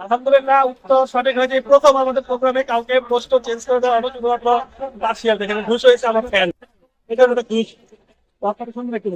আলহামদুলিল্লাহ, উত্তর সঠিক হয়েছে। প্রথম আমাদের প্রোগ্রামে কাউকে পোস্ট চেঞ্জ করে দেওয়া হলো শুধুমাত্র পার্সিয়াল দেখে খুশি হয়েছে আমার ফ্যান। এটা হলো খুশ। আপনাদের সঙ্গে একটু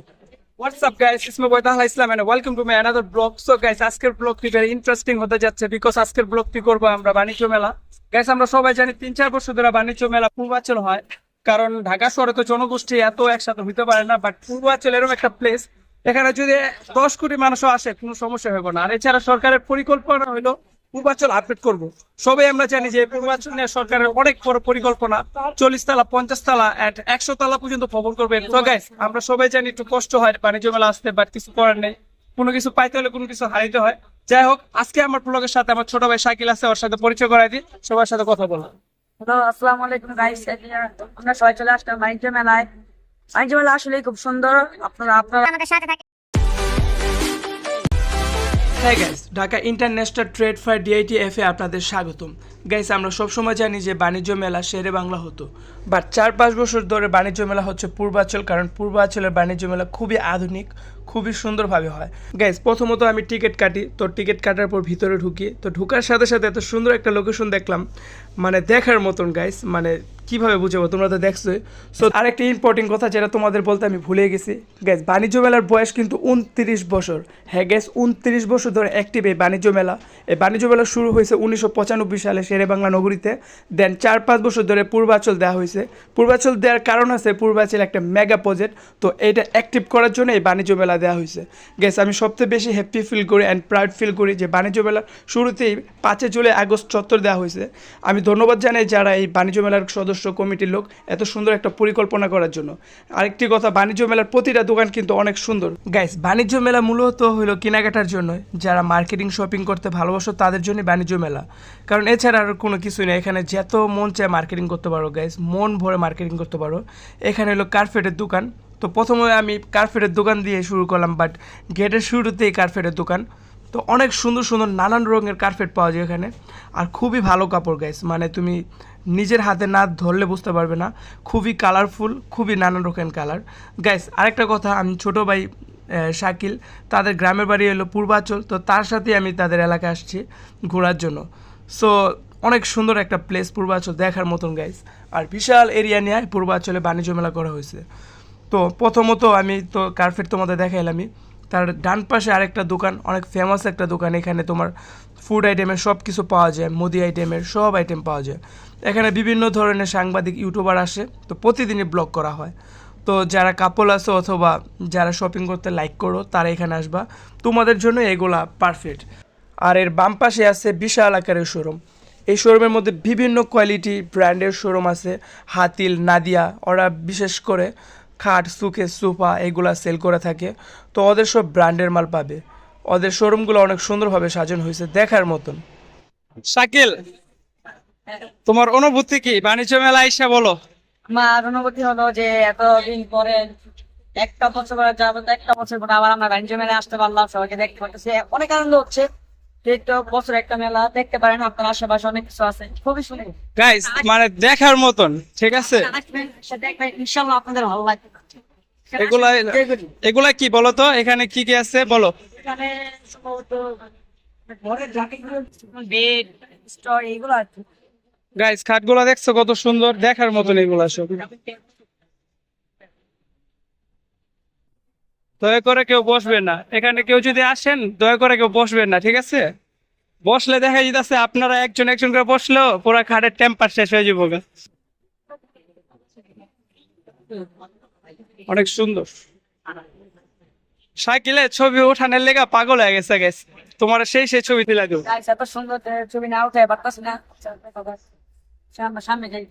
What's up guys, it's my boy Taha Islam and welcome to my another vlog. So guys, আজকের ব্লগটি very interesting হতে যাচ্ছে because আজকের ব্লগটি করবো আমরা বাণিজ্য মেলা। Guys, আমরা সবাই জানি 3-4 বছর ধরে বাণিজ্য মেলা পূর্বাঞ্চল হয়, কারণ ঢাকা শহরে তো জনগোষ্ঠী এত একসাথে হইতে পারে না, বাট পূর্বাঞ্চল এরকম একটা প্লেস, এখানে যদি 10 কোটি মানুষও আসে কোনো সমস্যা হবে না। আর এছাড়া সরকারের পরিকল্পনা হলো পূর্বাঞ্চল আপডেট করবো। সবাই আমরা জানি যে পূর্বাঞ্চল নিয়ে সরকারের অনেক বড় পরিকল্পনা, 40 তালা 50 তালা 100 তালা পর্যন্ত ভবন করবে। তো গাইস, আমরা সবাই জানি একটু কষ্ট হয় বাণিজ্য মেলা আসতে, বাট কিছু করার নেই। কোনো কিছু পাইতে হলে কোনো কিছু হারাইতে হয়। যাই হোক, আজকে আমার ব্লগের সাথে আমার ছোট ভাই শাকিল আছে, ওর সাথে পরিচয় করাই দিই, সবার সাথে কথা বলবো। হ্যালো, আসসালামু আলাইকুম গাইস। আমরা সবাই চলে আসলাম বাণিজ্য মেলায়। বাণিজ্য মেলা আসলে খুব সুন্দর। আপনারা আমাদের সাথে থাকে। হ্যাঁ guys, Dhaka international trade fair DITF এ আপনাদের স্বাগতম। গাইস, আমরা সবসময় জানি যে বাণিজ্য মেলা শেরে বাংলা হতো, বাট 4-5 বছর ধরে বাণিজ্য মেলা হচ্ছে পূর্বাঞ্চল, কারণ পূর্বাঞ্চলের বাণিজ্য মেলা খুবই আধুনিক, খুবই সুন্দরভাবে হয়। গাইস, প্রথমত আমি টিকিট কাটি, তো টিকিট কাটার পর ভিতরে ঢুকি, তো ঢুকার সাথে সাথে এত সুন্দর একটা লোকেশন দেখলাম, মানে দেখার মতন গাইস, মানে কিভাবে বুঝাবো, তোমরা তো দেখছোই। সো আরেকটা ইম্পর্টেন্ট কথা যেটা তোমাদের বলতে আমি ভুলে গেছি গাইস, বাণিজ্য মেলার বয়স কিন্তু 29 বছর। হ্যাঁ গাইস, 29 বছর ধরে অ্যাক্টিভ এই বাণিজ্য মেলা। এই বাণিজ্য মেলা শুরু হয়েছে 1995 সালে শেরে বাংলা নগরীতে। দেন 4-5 বছর ধরে পূর্বাঞ্চল দেওয়া হয়েছে। পূর্বাঞ্চল দেওয়ার কারণ আছে, পূর্বাঞ্চল একটা মেগা প্রজেক্ট, তো এটা অ্যাক্টিভ করার জন্য এই বাণিজ্য মেলা দেওয়া হয়েছে। গাইস, আমি সবচেয়ে বেশি হ্যাপি ফিল করি অ্যান্ড প্রাউড ফিল করি যে বাণিজ্য মেলার শুরুতেই 5 জুলাই আগস্ট চত্বর দেওয়া হয়েছে। আমি ধন্যবাদ জানাই যারা এই বাণিজ্য মেলার সদস্য কমিটির লোক এত সুন্দর একটা পরিকল্পনা করার জন্য। আরেকটি কথা, বাণিজ্য মেলার প্রতিটা দোকান কিন্তু অনেক সুন্দর। গাইস, বাণিজ্য মেলা মূলত হলো কেনাকাটার জন্য, যারা মার্কেটিং শপিং করতে ভালোবাসো তাদের জন্য বাণিজ্য মেলা, কারণ এছাড়া আর কোনো কিছুই নেই। এখানে যত মন চায় মার্কেটিং করতে পারো গাইস, মন ভরে মার্কেটিং করতে পারো। এখানে হলো কার্পেটের দোকান, তো প্রথমে আমি কার্পেটের দোকান দিয়ে শুরু করলাম, বাট গেটের শুরুতেই কার্পেটের দোকান। তো অনেক সুন্দর সুন্দর নানান রঙের কার্পেট পাওয়া যায় এখানে, আর খুবই ভালো কাপড় গাইস, মানে তুমি নিজের হাতে না ধরলে বুঝতে পারবে না, খুবই কালারফুল, খুবই নানান রকমের কালার। গাইস, আরেকটা কথা, আমি ছোটো ভাই শাকিল, তাদের গ্রামের বাড়ি হলো পূর্বাঞ্চল, তো তার সাথেই আমি তাদের এলাকায় আসছি ঘোরার জন্য। সো অনেক সুন্দর একটা প্লেস পূর্বাঞ্চল, দেখার মতন গাইস, আর বিশাল এরিয়া নিয়ে পূর্বাঞ্চলে বাণিজ্য মেলা করা হয়েছে। তো প্রথমত আমি তো কার্পেট তোমাদের দেখাইলামই, তার ডান পাশে আরেকটা দোকান, অনেক ফেমাস একটা দোকান, এখানে তোমার ফুড আইটেমের সব কিছু পাওয়া যায়, মুদি আইটেমের সব আইটেম পাওয়া যায়। এখানে বিভিন্ন ধরনের সাংবাদিক ইউটিউবার আসে, তো প্রতিদিনই ব্লগ করা হয়। তো যারা কাপল আছো অথবা যারা শপিং করতে লাইক করো তারা এখানে আসবা, তোমাদের জন্য এগুলা পারফেক্ট। আর এর বাম পাশে আছে বিশাল আকারের শোরুম। এই শোরুমের মধ্যে বিভিন্ন কোয়ালিটি ব্র্যান্ডের শোরুম আছে, হাতিল, নাদিয়া, ওরা বিশেষ করে খাট, সুকেস, সোফা এগুলা সেল করে থাকে, তো ওদের সব ব্র্যান্ডের মাল পাবে। ওদের শোরুমগুলো অনেক সুন্দরভাবে সাজানো হয়েছে, দেখার মতন। শাকিল, তোমার অনুভূতি কি বাণিজ্য মেলা আইসা বলো? আমার অনুভূতি হলো যে এতদিন পরে একটা বছর পরে যাবো, একটা বছর পরে আবার আমরা বাণিজ্য মেলায় আসতে পারলাম, সবাইকে দেখতে পারতেছি, অনেক আনন্দ হচ্ছে। বছর একটা মেলা দেখতে পারেন, আপনার আশেপাশে অনেক কিছু আছে, খুবই সুন্দর গাইস, মানে দেখার মতন, ঠিক আছে। দেখবেন, ইনশাল্লাহ আপনাদের ভালো লাগবে। এগুলা এগুলা কি বলো তো, এখানে কি কি আছে বলো? এখানে সম্ভবত ঘরের বেড, স্টোর এগুলো আছে। গাইস, খাটগুলা দেখছো কত সুন্দর, দেখার মতন এগুলা সব। দয়া করে কেউ বসবেন না এখানে, কেউ যদি আসেন দয়া করে কেউ বসবেন না, ঠিক আছে? বসলে দেখা যাচ্ছে আপনারা একজন একজন করে বসলেও পুরো খাটের টেম্পার শেষ হয়ে যাবো। অনেক সুন্দর। সাইকেলে ছবি ওঠানোর লেগা পাগল হয়ে গেছে গাইস, তোমার সেই ছবি তুলে দেবো। এত সুন্দর ছবি না উঠে পারতাছি না, সামনে যাই।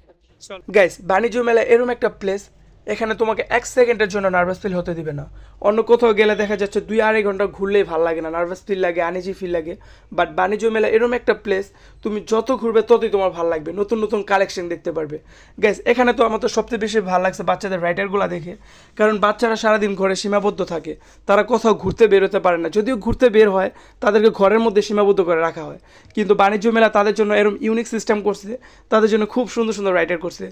গাইস, বাণিজ্য মেলা এরকম একটা প্লেস, এখানে তোমাকে 1 সেকেন্ডের জন্য নার্ভাস ফিল হতে দিবে না। অন্য কোথাও গেলে দেখা যাচ্ছে 2-2.5 ঘন্টা ঘুরলেই ভালো লাগে না, নার্ভাস ফিল লাগে, আনইজি ফিল লাগে। বাট বাণিজ্য মেলা এরকম একটা প্লেস, তুমি যত ঘুরবে ততই তোমার ভালো লাগবে, নতুন নতুন কালেকশন দেখতে পারবে। গাইস, এখানে তো আমার তো সবচেয়ে বেশি ভালো লাগছে বাচ্চাদের রাইডারগুলো দেখে, কারণ বাচ্চারা সারাদিন ঘরে সীমাবদ্ধ থাকে, তারা কোথাও ঘুরতে বের হতে পারে না। যদিও ঘুরতে বের হয়, তাদেরকে ঘরের মধ্যে সীমাবদ্ধ করে রাখা হয়, কিন্তু বাণিজ্য মেলা তাদের জন্য এরকম ইউনিক সিস্টেম করছে, তাদের জন্য খুব সুন্দর সুন্দর রাইডার করছে।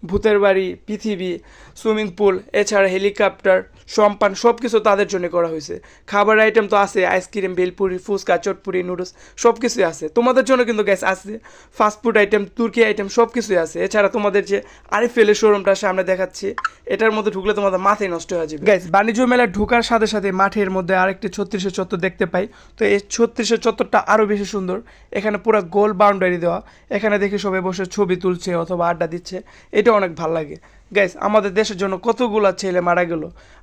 ভূতের বাড়ি, পৃথিবী, সুইমিং পুল, এছাড়া হেলিকপ্টার, সম্পান সব কিছু তাদের জন্য করা হয়েছে। খাবার আইটেম তো আছে, আইসক্রিম, ভেলপুরি, ফুচকা, চটপুরি, নুডলস সব কিছুই আছে। তোমাদের জন্য কিন্তু গ্যাস আছে, ফাস্টফুড আইটেম, তুর্কি আইটেম সব কিছুই আছে। এছাড়া তোমাদের যে আরএফএলের শোরুমটা সামনে দেখাচ্ছি, এটার মধ্যে ঢুকলে তোমাদের মাথায় নষ্ট হয়ে যাবে। গ্যাস বাণিজ্য মেলায় ঢোকার সাথে সাথে মাঠের মধ্যে আরেকটি 36 চত্বর দেখতে পাই। তো এই 36 চত্বরটা আরও বেশি সুন্দর। এখানে পুরো গোল বাউন্ডারি দেওয়া, এখানে দেখে সবাই বসে ছবি তুলছে অথবা আড্ডা দিচ্ছে, এটা অনেক ভালো লাগে। গ্যাস আমাদের দেশের জন্য কতগুলো ছেলে মারা গেল,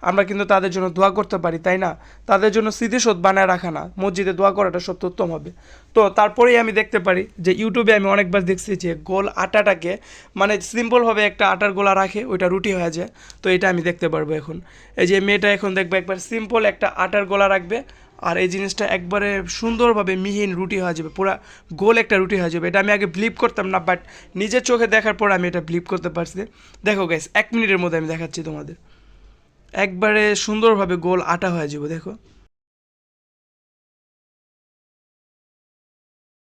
আমরা কিন্তু তাদের জন্য দোয়া করতে পারি, তাই না? তাদের জন্য স্মৃতিসৌধ বানায় রাখা না, মসজিদে দোয়া করাটা সবচেয়ে উত্তম হবে। তো তারপরেই আমি দেখতে পারি যে ইউটিউবে আমি অনেকবার দেখছি যে গোল আটাটাকে মানে সিম্পলভাবে একটা আটার গোলা রাখে, ওইটা রুটি হয়ে যায়। তো এটা আমি দেখতে পারবো এখন। এই যে মেয়েটা এখন দেখবে একবার সিম্পল একটা আটার গোলা রাখবে, আর এই জিনিসটা একবারে সুন্দরভাবে মিহিন রুটি হয়ে যাবে, পুরা গোল একটা রুটি হয়ে যাবে। এটা আমি আগে বিলিভ করতাম না, বাট নিজের চোখে দেখার পর আমি এটা বিলিভ করতে পারছি। দেখো গাইস, 1 মিনিটের মধ্যে আমি দেখাচ্ছি তোমাদের, একবারে সুন্দরভাবে গোল আটা হয়ে যাবে। দেখো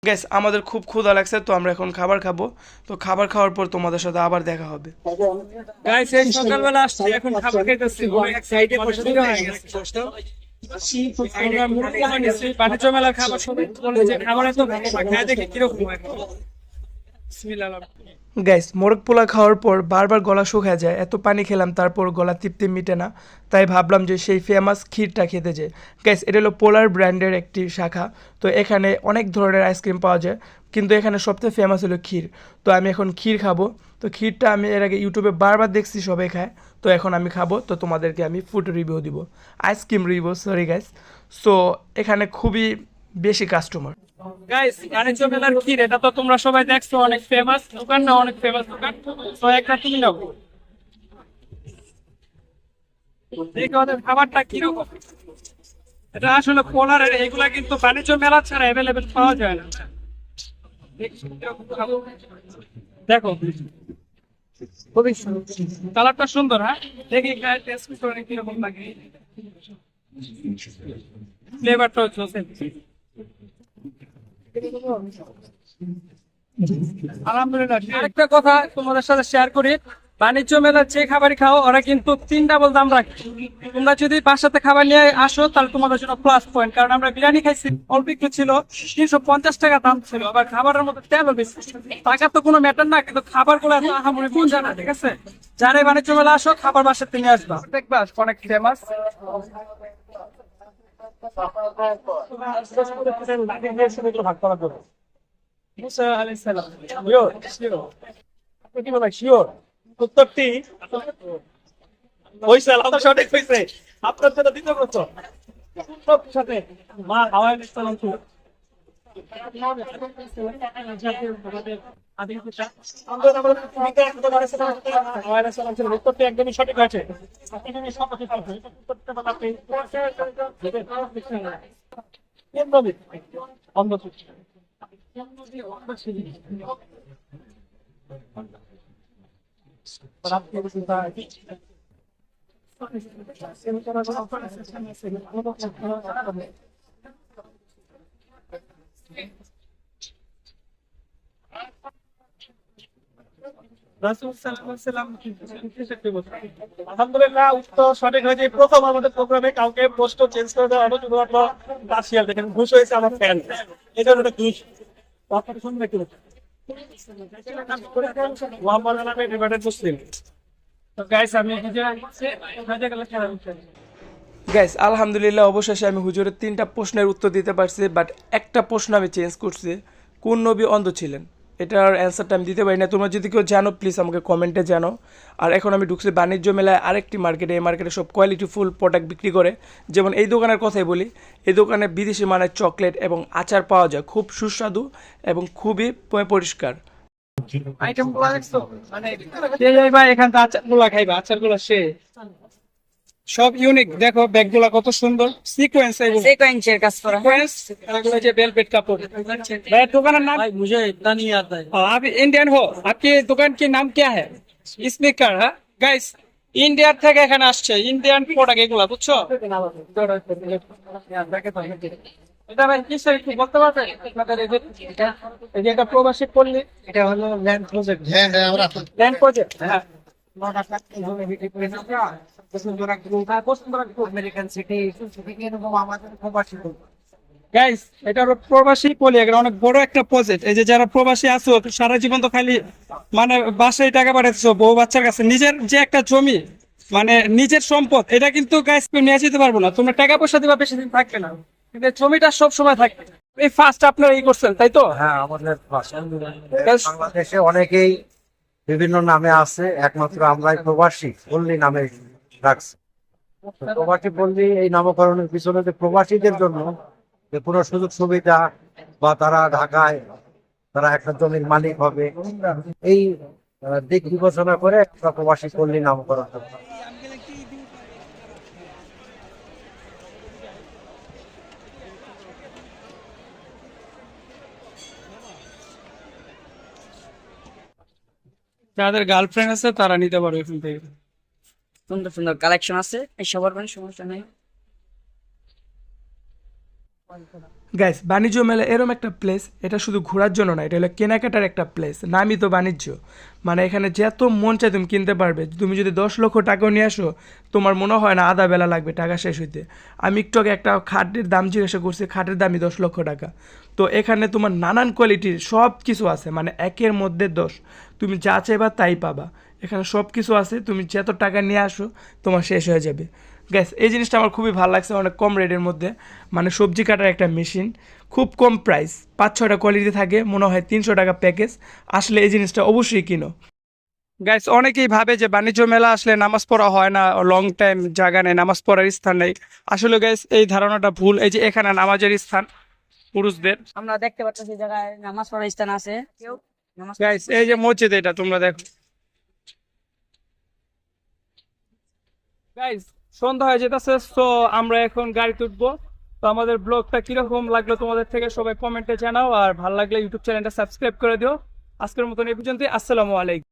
গাইস, আমাদের খুব ক্ষুধা লাগছে, তো আমরা এখন খাবার খাবো। তো খাবার খাওয়ার পর তোমাদের সাথে আবার দেখা হবে। গাইস এই সকালবেলা আসছি, এখন খাবার খাইতেছি, এক সাইডে বসে দিতে হয়ে গেছে। আমরা মুরগি বানিয়েছি, বাণিজ্য মেলার খাবার সবাই বলে যে খাবার এত ভালো না, খেয়ে দেখি কিরকম হয়। বিসমিল্লাহ। গাইস, মোরগ পোলা খাওয়ার পর বারবার গলা শুকায় যায়, এত পানি খেলাম তারপর গলা তৃপ্তি মিটে না, তাই ভাবলাম যে সেই ফেমাস ক্ষীরটা খেতে যাই। গাইস, এটা হলো পোলার ব্র্যান্ডের একটি শাখা। তো এখানে অনেক ধরনের আইসক্রিম পাওয়া যায়, কিন্তু এখানে সবথেকে ফেমাস হলো ক্ষীর। তো আমি এখন ক্ষীর খাবো। তো ক্ষীরটা আমি এর আগে ইউটিউবে বারবার দেখছি সবাই খায়, তো এখন আমি খাবো। তো তোমাদেরকে আমি ফুড রিভিউ দিব, ice cream review, sorry guys. So এখানে খুবই বেশি কাস্টমার। গাইস বাণিজ্য মেলার ক্ষীর, এটা তো তোমরা সবাই দেখছো, অনেক ফেমাস দোকান না, অনেক ফেমাস দোকান। তো একটা তুমি নাও, দেখো ওদের খাবারটা কিরকম। এটা আসলে পোলারের, এগুলা কিন্তু বাণিজ্য মেলা ছাড়া অ্যাভেলেবেল পাওয়া যায় না। দেখো খুবই কালারটা সুন্দর, হ্যাঁ দেখি টেস্ট করে কিরকম লাগে। ফ্লেভারটা হচ্ছে আলহামদুলিল্লাহ। আরেকটা কথা তোমাদের সাথে শেয়ার করি, বাণিজ্য মেলার যে খাবারই খাও ওরা কিন্তু 3 ডাবল দাম রাখে। তোমরা যদি বাসাতে খাবার নিয়ে আসো তাহলে তোমাদের জন্য প্লাস পয়েন্ট, কারণ আমরা বিরিয়ানি খাইছি, অল্প একটু ছিল, 350 টাকা দাম ছিল। আবার খাবারের মধ্যে তেলও বেশি। টাকা তো কোনো ম্যাটার না, কিন্তু খাবার গুলো এত আহামরি মজা না, ঠিক আছে? যারা বাণিজ্য মেলা আসো খাবার বাসাতে নিয়ে আসবা, দেখবা অনেক ফেমাস। ভাগ করা যাবে। মুসা আলাইহিস সালাম আপনি কি বলেন শিওর? উত্তরটি হইছে, আল্লাহ সঠিক হইছে। আপনার সাথে দ্বিতীয় প্রশ্ন, সব সাথে মা হাওয়া আলাইহিস সালাম ছিল। উত্তরটি একদমই সঠিক হয়েছে। আলহামদুলিল্লাহ, উত্তর সঠিক হয়েছে। প্রথম আমাদের প্রোগ্রামে কাউকে পোস্ট চেঞ্জ করে দেওয়া হলো শুধুমাত্র পার্সিয়াল। দেখেন ঘুষ হয়েছে আমার ফ্যান, এই জন্য একটা ঘুষ। আপনাকে শুনবে কি মোহাম্মদ আলামী ডিভাইডেড মুসলিম। তো গাইস আমি গাইস আলহামদুলিল্লাহ, অবশেষে আমি হুজুরের 3টা প্রশ্নের উত্তর দিতে পারছি, বাট একটা প্রশ্ন আমি চেঞ্জ করছি, কোন নবী অন্ধ ছিলেন? এটার অ্যান্সারটা আমি দিতে পারি না। তোমরা যদি কেউ জানো প্লিজ আমাকে কমেন্টে জানো। আর এখন আমি ঢুকছি বাণিজ্য মেলায় আরেকটি মার্কেটে, এই মার্কেটে সব কোয়ালিটিফুল প্রোডাক্ট বিক্রি করে। যেমন এই দোকানের কথাই বলি, এই দোকানে বিদেশি মানের চকলেট এবং আচার পাওয়া যায়, খুব সুস্বাদু এবং খুবই পরিষ্কার। আইটেম গুলো দেখছো, মানে কে যাইবা এখান থেকে আচার গুলা খাইবা, আচার গুলা সে সব ইউনিক। দেখো ব্যাগ গুলা কত সুন্দর, সিকোয়েন্স, এগুলো সিকোয়েন্সের কাজ করা। সিকোয়েন্স, এগুলো যে বেলভেট কাপড়। भाई दुकान का नाम भाई मुझे इतना नहीं आता है। आप इंडियन हो, आपकी दुकान के नाम क्या है? स्पीकर है गाइस, ইন্ডিয়ার থেকে এখানে আসছে, ইন্ডিয়ান প্রোডাক্ট এগুলা, বুঝছো? এটা ভাই কি স্যার একটু বলতে পারবেন আপনাদের এই যে এটা প্রবাসী পল্লী, এটা হলো ল্যান্ড প্রজেক্ট। হ্যাঁ হ্যাঁ, আমরা ল্যান্ড প্রজেক্ট। হ্যাঁ আমেরিকান সিটি এরকম আমাদের প্রবাসী লোক। গাইস, এটা হলো প্রবাসী পল্লী, এটা অনেক বড় একটা প্রজেক্ট। এই যে যারা প্রবাসী আছো সারা জীবন তো খালি মানে বাসায় টাকা পাঠাচ্ছো বউ বাচ্চার কাছে, নিজের যে একটা জমি মানে নিজের সম্পদ, এটা কিন্তু গাইস নিয়ে যেতে পারবো না। তোমরা টাকা পয়সা দিবা, বেশি দিন থাকবে না, কিন্তু এই জমিটা সব সময় থাকবে। এই ফার্স্ট আপনারা এই করছেন, তাই তো? হ্যাঁ, আমাদের বাংলাদেশে অনেকেই বিভিন্ন নামে আছে, একমাত্র আমরাই প্রবাসী পল্লী নামে রাখছি। তো প্রবাসী পল্লী এই নামকরণের পিছনে যে প্রবাসীদের জন্য যে কোনো সুযোগ সুবিধা বা তারা ঢাকায় তারা একটা জমির মালিক হবে, এই দিক বিবেচনা করে একটা প্রবাসী পল্লী নামকরণ করতে হবে। যাদের গার্লফ্রেন্ড আছে তারা নিতে পারবে এখান থেকে। সুন্দর সুন্দর কালেকশন আছে, এই সবার কোনো সমস্যা নেই। গাইস, বাণিজ্য মেলা এরম একটা প্লেস, এটা শুধু ঘোরার জন্য না, এটা হলো কেনাকাটার একটা প্লেস। নামই তো বাণিজ্য, মানে এখানে যত মন চায় তুমি কিনতে পারবে। তুমি যদি 10 লক্ষ টাকাও নিয়ে আসো, তোমার মনে হয় না আধা বেলা লাগবে টাকা শেষ হইতে। আমি একটু আগে একটা খাটের দাম জিজ্ঞাসা করছি, খাটের দামই 10 লক্ষ টাকা। তো এখানে তোমার নানান কোয়ালিটির সব কিছু আছে, মানে 1-এর মধ্যে 10, তুমি যা চাইবা তাই পাবা। এখানে সব কিছু আছে, তুমি যত টাকা নিয়ে আসো তোমার শেষ হয়ে যাবে। গ্যাস, এই জিনিসটা আমার খুবই ভালো লাগছে, অনেক কম রেটের মধ্যে। মানে সবজি কাটার একটা মেশিন, খুব কম প্রাইস, 5-6টা কোয়ালিটি থাকে, মনে হয় 300 টাকা প্যাকেজ। আসলে এই জিনিসটা অবশ্যই কিনো। গাইস, অনেকেই ভাবে যে বাণিজ্য মেলা আসলে নামাজ পড়া হয় না, লং টাইম জায়গা নেই, নামাজ পড়ার স্থান নেই। আসলে গাইস এই ধারণাটা ভুল। এই যে এখানে নামাজের স্থান পুরুষদের। আমরা দেখতে পাচ্ছি এই জায়গায় নামাজ পড়ার স্থান আছে, কেউ নামাজ গাইস, এই যে মসজিদ, এটা তোমরা দেখো। গাইস, সন্ধ্যা হয়ে যেতেছে, তো আমরা এখন গাড়িতে উঠবো। তো আমাদের ব্লগটা কিরকম লাগলো তোমাদের থেকে সবাই কমেন্টে জানাও, আর ভালো লাগলে ইউটিউব চ্যানেলটা সাবস্ক্রাইব করে দিও। আজকের মতন এই পর্যন্তই। আসসালামু আলাইকুম।